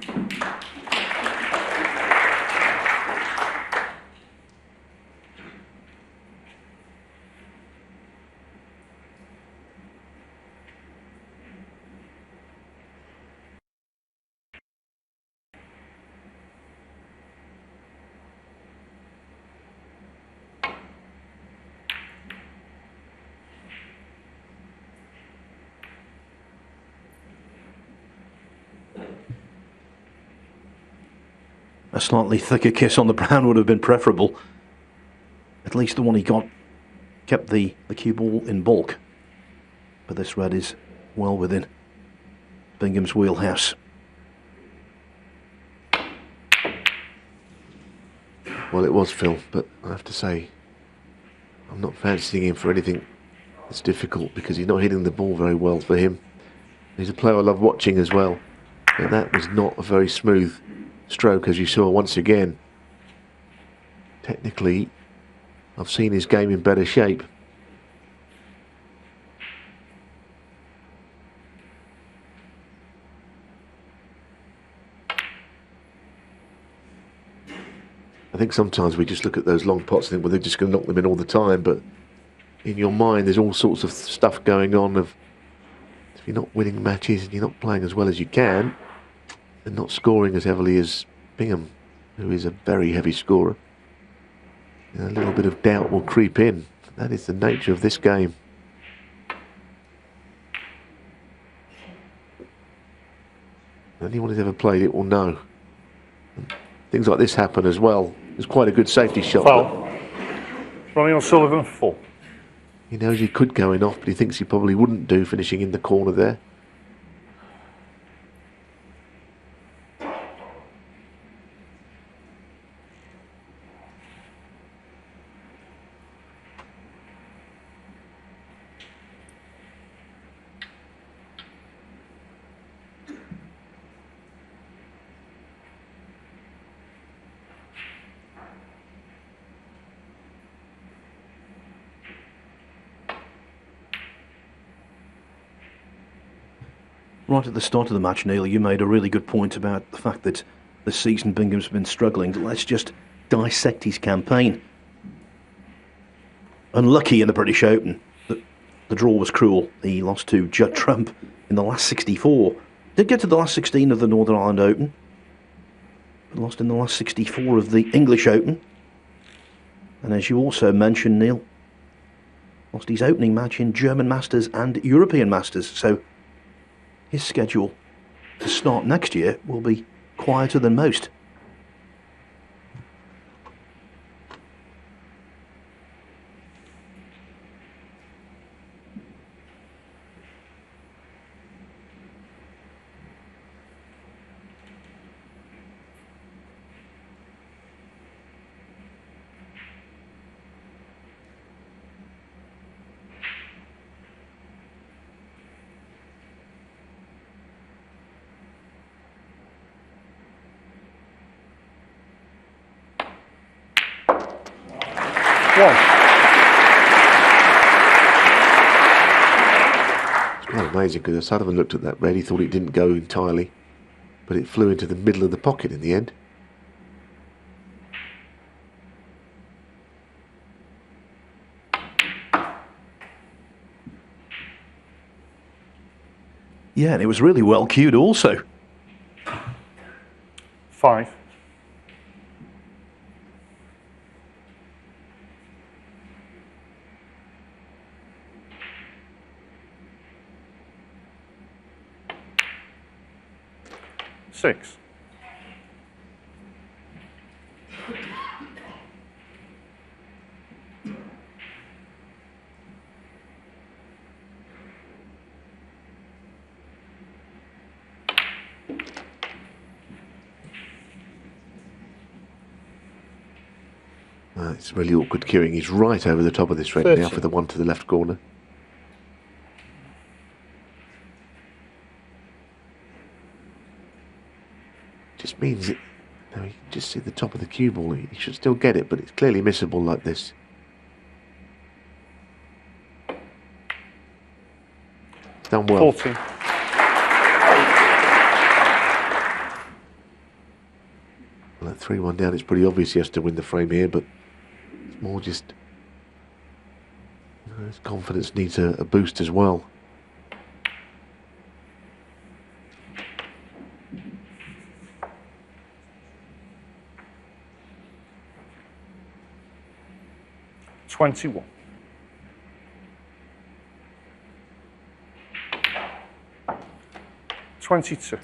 A slightly thicker kiss on the brown would have been preferable. At least the one he got kept the cue ball in bulk. But this red is well within Bingham's wheelhouse. Well, it was Phil, but I have to say, I'm not fancying him for anything that's difficult because he's not hitting the ball very well for him. He's a player I love watching as well, but that was not a very smooth stroke, as you saw once again. Technically, I've seen his game in better shape. I think sometimes we just look at those long pots and think, well, they're just going to knock them in all the time. But in your mind, there's all sorts of stuff going on. If you're not winning matches and you're not playing as well as you can, and not scoring as heavily as Bingham, who is a very heavy scorer, a little bit of doubt will creep in. That is the nature of this game. Anyone who's ever played it will know. Things like this happen as well. It's quite a good safety shot. Foul. Ronnie O'Sullivan, 4. He knows he could go in off, but he thinks he probably wouldn't do, finishing in the corner there. Right at the start of the match, Neil, you made a really good point about the fact that this season Bingham's been struggling. Let's just dissect his campaign. Unlucky in the British Open. The draw was cruel. He lost to Judd Trump in the last 64. Did get to the last 16 of the Northern Ireland Open, but lost in the last 64 of the English Open. And as you also mentioned, Neil, lost his opening match in German Masters and European Masters. So his schedule to start next year will be quieter than most. It's quite amazing because O'Sullivan looked at that red, he thought it didn't go entirely, but it flew into the middle of the pocket in the end. Yeah, and it was really well cued also. 5. Six. It's really awkward queuing. He's right over the top of this red 30. now for the one to the left corner. Just means that you can just see the top of the cue ball. He should still get it, but it's clearly missable like this. It's done well. 14. Well, at 3-1 down, it's pretty obvious he has to win the frame here, but it's more just his confidence needs a boost as well. $21. $22.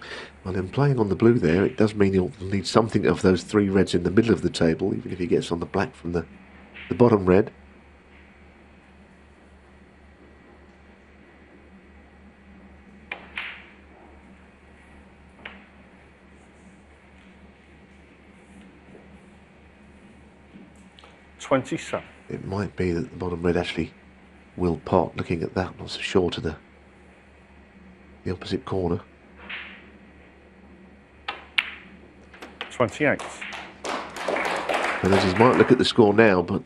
Well, in playing on the blue there, it does mean he'll need something of those three reds in the middle of the table, even if he gets on the black from the bottom red. 27. It might be that the bottom red actually will pot. Looking at that, I'm not so sure, to the opposite corner. 28. And as he might look at the score now, but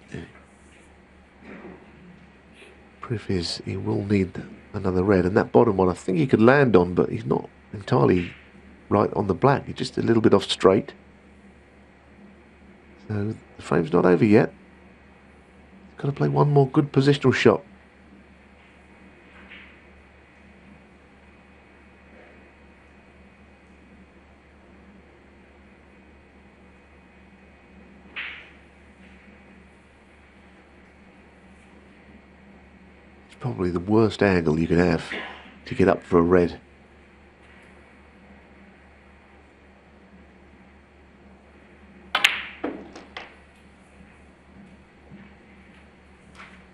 proof is he will need another red. And that bottom one, I think he could land on, but he's not entirely right on the black. He's just a little bit off straight. So the frame's not over yet. He's got to play one more good positional shot. Probably the worst angle you can have to get up for a red.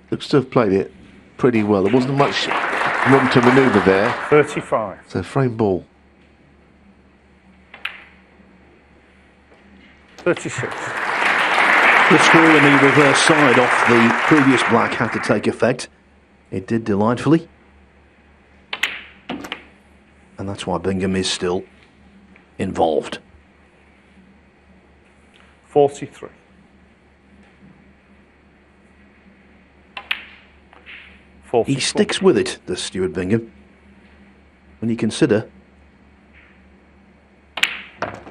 Looks to have played it pretty well. There wasn't much room to manoeuvre there. 35. So frame ball. 36. The score in the reverse side off the previous black had to take effect. It did delightfully. And that's why Bingham is still involved. 43. 44. He sticks with it, does Stuart Bingham. When you consider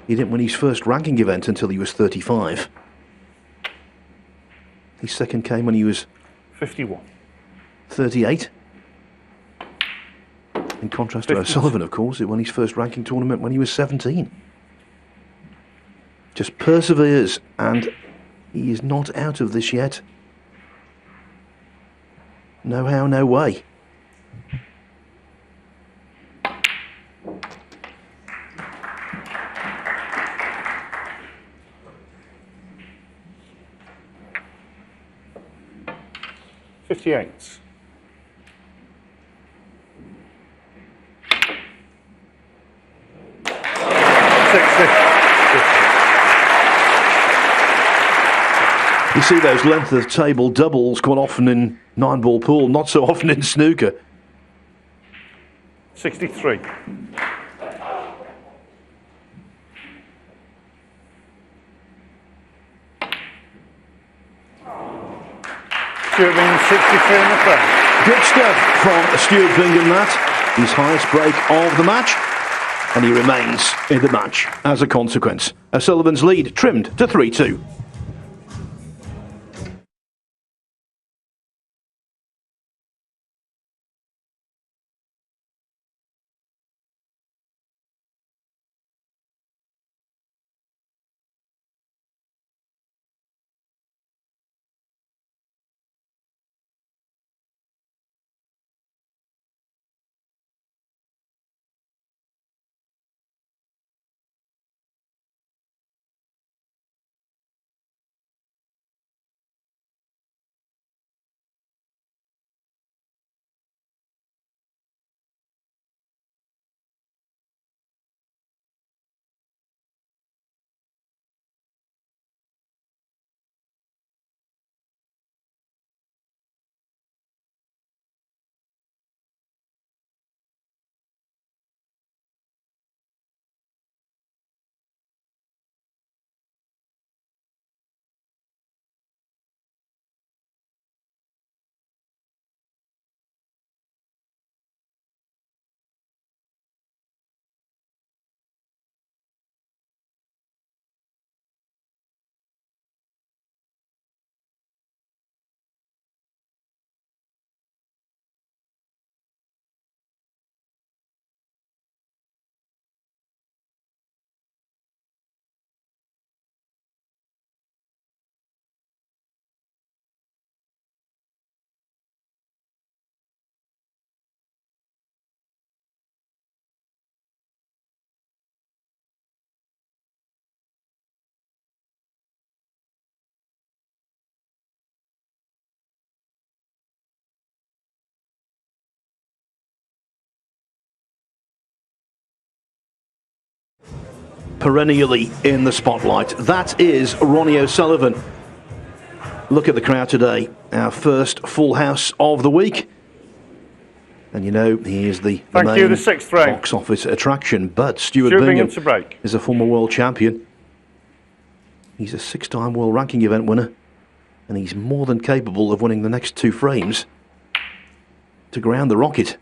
he didn't win his first ranking event until he was 35. His second came when he was 51. 38. In contrast to 52. O'Sullivan, of course, who won his first ranking tournament when he was 17. Just perseveres, and he is not out of this yet. No how, no way. $58. You see those length of table doubles quite often in 9-ball pool, not so often in snooker. 63. Stuart Bingham 63 in the frame. Good stuff from Stuart Bingham, that. His highest break of the match. And he remains in the match as a consequence. O'Sullivan's lead trimmed to 3-2. Perennially in the spotlight. That is Ronnie O'Sullivan. look at the crowd today. Our first full house of the week. And you know, he is the Thank you, main the sixth round. box office attraction. But Stuart Bingham Bingham to break. is a former world champion. He's a 6-time world ranking event winner. And he's more than capable of winning the next 2 frames to ground the rocket.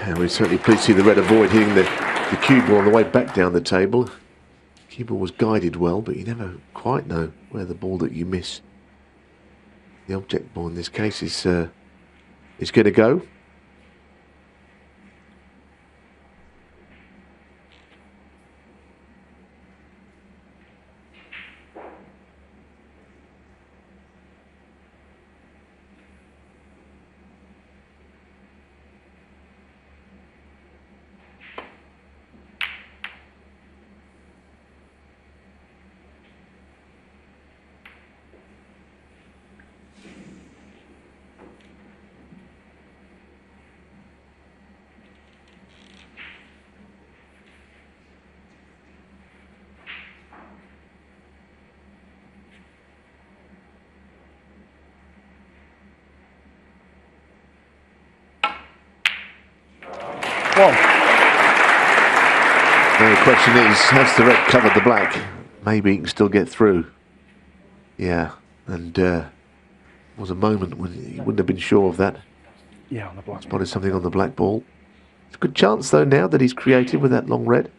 And we're certainly pleased to see the red avoid hitting the cue ball on the way back down the table. Cue ball was guided well, but you never quite know where the ball that you miss, the object ball in this case, is going to go. One. Now the question is, has the red covered the black? Maybe he can still get through. Yeah, and was a moment when he wouldn't have been sure of that. Yeah, on the black. Spotted something on the black ball. It's a good chance though now that he's created with that long red.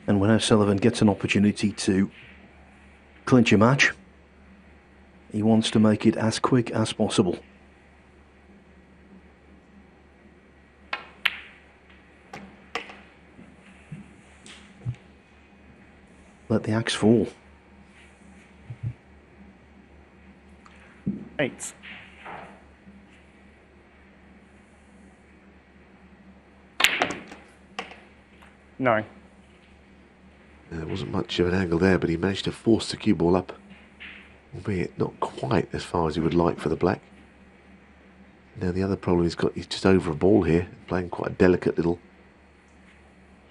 And when O'Sullivan gets an opportunity to clinch a match, he wants to make it as quick as possible. Let the axe fall. 8. Nine. There wasn't much of an angle there, but he managed to force the cue ball up, albeit not quite as far as he would like for the black. Now the other problem he's just over a ball here, playing quite a delicate little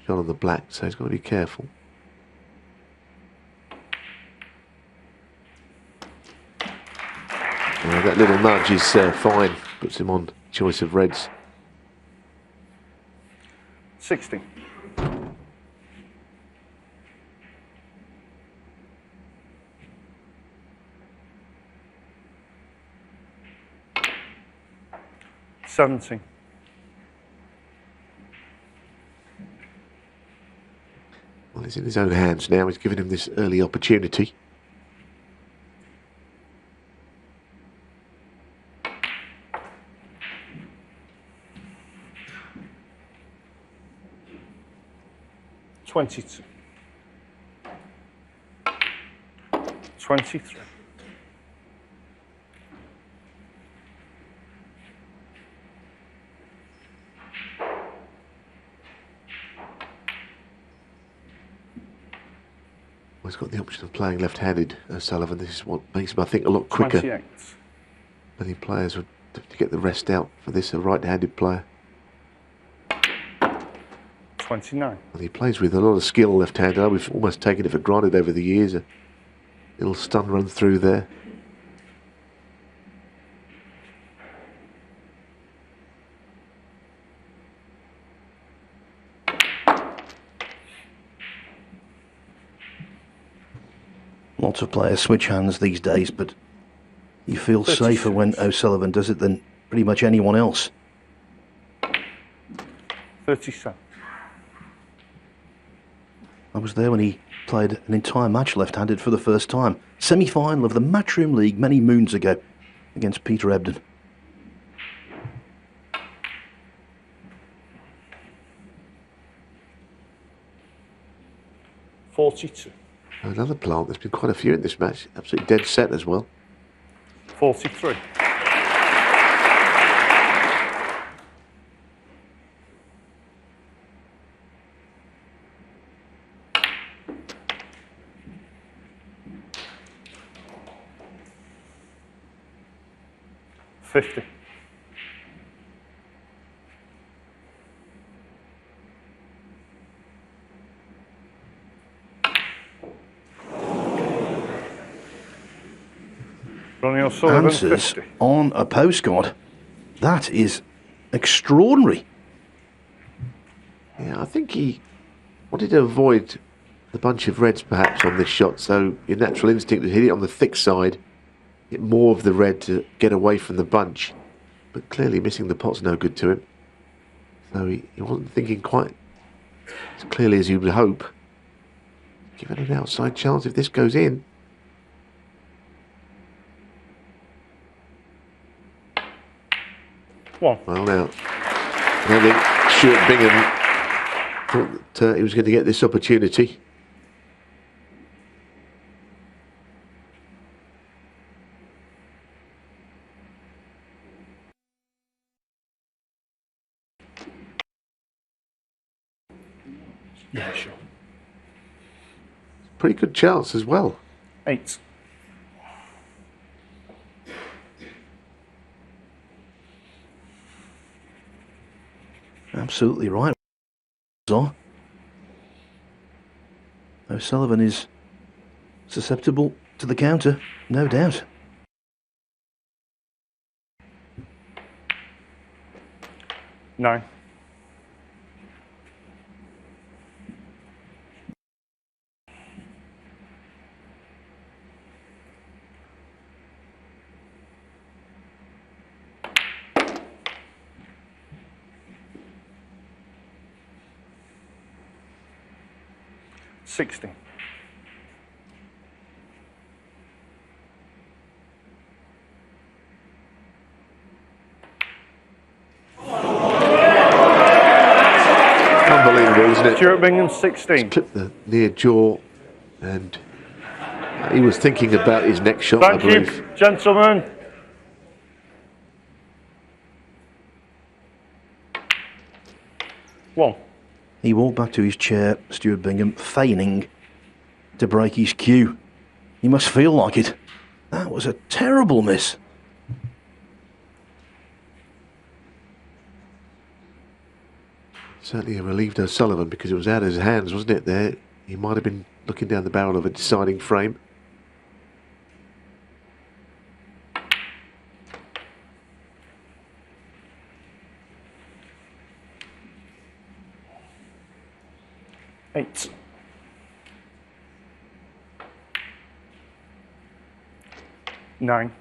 shot on the black, so he's got to be careful. That little nudge is fine, puts him on choice of reds. 60. $70. Well, he's in his own hands now. He's given him this early opportunity. $22. 23. Well, he's got the option of playing left-handed, O'Sullivan. This is what makes him, I think, a lot quicker. 28. Many players would have to get the rest out for this, a right-handed player. 29. And he plays with a lot of skill left-handed. We've almost taken it for granted over the years. A little stun run through there. Lots of players switch hands these days, but you feel 36. safer when O'Sullivan does it than pretty much anyone else. 37. I'm was there when he played an entire match left-handed for the first time. Semi-final of the Matchroom League many moons ago against Peter Ebden. Another plant. There's been quite a few in this match. Absolutely dead set as well. 43. $50. Ronnie O'Sullivan, Answers 50. on a postcard. That is extraordinary. Yeah, I think he wanted to avoid the bunch of reds perhaps on this shot, so your natural instinct was hit it on the thick side, get more of the red to get away from the bunch, but clearly missing the pot's no good to him. So he wasn't thinking quite as clearly as he would hope. Given an outside chance if this goes in. Well now, I don't think Stuart Bingham thought that he was going to get this opportunity. Yeah, sure. Pretty good chance as well. 8. Absolutely right. O'Sullivan is susceptible to the counter, no doubt. Nine. $60. Unbelievable, isn't it? Stuart Bingham, 16. Clipped the near jaw, and he was thinking about his next shot, Thank I believe. you, gentlemen. One. He walked back to his chair, Stuart Bingham, feigning to break his cue. He must feel like it. That was a terrible miss. Certainly a relieved O'Sullivan because it was out of his hands, wasn't it, there? He might have been looking down the barrel of a deciding frame. Eight. Nine.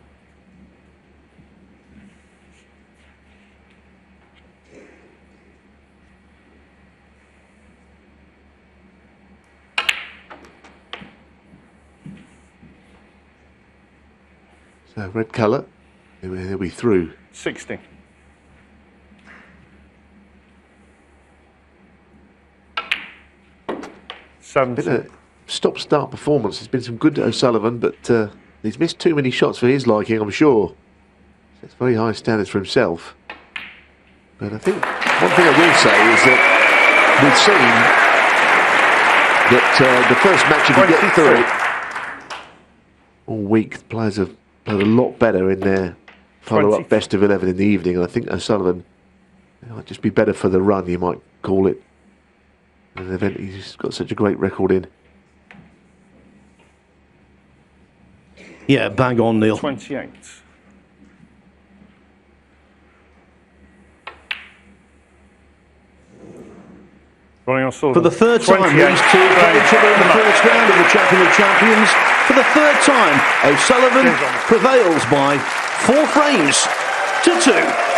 So red colour, he'll be through. 60. Been 70. a stop-start performance. There's been some good O'Sullivan, but he's missed too many shots for his liking, I'm sure. It's very high standards for himself. But I think one thing I will say is that we've seen that the first match, if you get through it all week, the players have played a lot better in their follow-up best of 11 in the evening. And I think O'Sullivan might just be better for the run, you might call it. An event he's got such a great record in. Yeah, bang on, Neil. 28. Ronnie O'Sullivan. For the third time, 28. these two play each other in the first round of the Champion of Champions. For the third time, O'Sullivan prevails by 4 frames to 2.